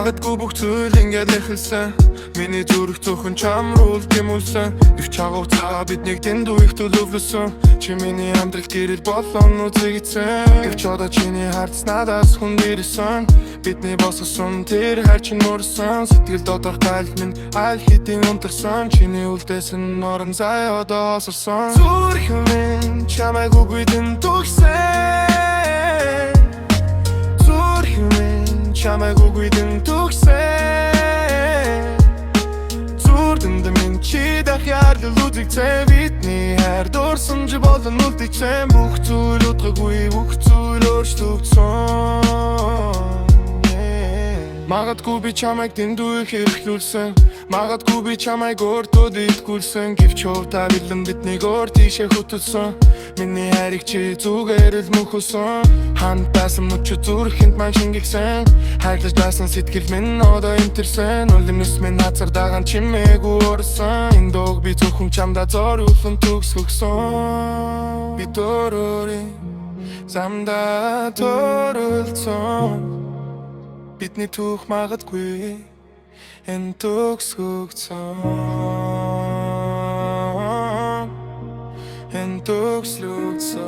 Магадгүй бүх зүйл ингээд эхэлсэн. Миний зүрх зөвхөн чамруулт юм үлсэн. Их чагав цаа биднийг дэндүү их төлөвлөсөн. Чи миний амьдрал гэрэл болон үзэгдсэн. Гэвч одоо чиний харц надаас хүндэрсэн. Бидний босгосон тэр хайр чинь мөрсөн. Сэтгэл доторх гал минь аль хэдийн унтарсан. Чиний үлдээсэн орон зай одоо хосорсон. Зүрх минь чамайг үгүйдэн түгсэн. Зүрх минь чамайг үгүйдэн түгсэн. Зүрдэнд минь чи дахиад л үзэгцэн. Бидний хайр дуурсамж болон үлдээсэн. Бүх зүйл утгагүй, бүх зүйл өөрчлөгдсөн. Магадгүй би чамайг дэндүү их эрхлүүлсэн. Магадгүй би чамайг өөртөө итгүүлсэн. Гэвч хувьдаа бэлэн биднийг өөр тийшээ хөтөлсөн. Миний хайрыг чи зүгээр л мөнхөсөн. Ханд байсан мөч зүрхэнд маань шингэсэн. Хайрлаж байсан сэтгэл минь одоо энтерсэн. Улимнес минь хазар дагаан чимээгүй орсон. Энэ дууг би зөвхөн чамдаа зориулсан төгсгсөн. Би дөрөөрийн замдаа төрөлцсөн. Бидний түүх магадгүй энэ төгсгөгцөн. Энэ төгслөгцөн.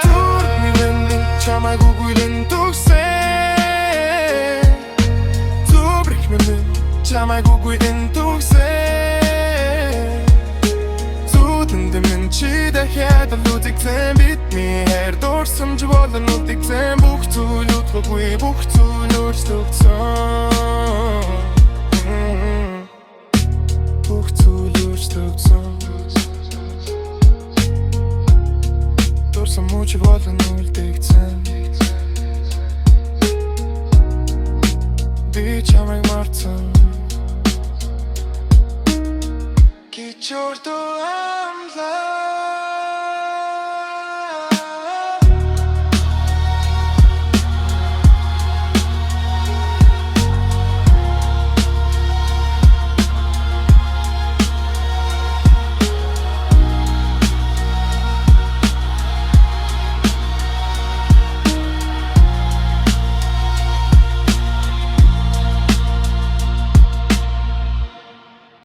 Зүрхний минь чамайг үгүйдэн түгсэн. Зүрх минь чамайг үгүйдэн түгсэн. Зүрхэнд минь чи дахиад л үзэгцэн. Бидний хайр дуурсамж болон үлдээсэн. Бүх зүйл утгагүй, бүх зүйл өөрчлөгдсөн. Бүх зүйл өөрчлөгдсөн. Дуурсан мөч болон үлдээсэн. Би чамайг мартсан. Гэж өртөө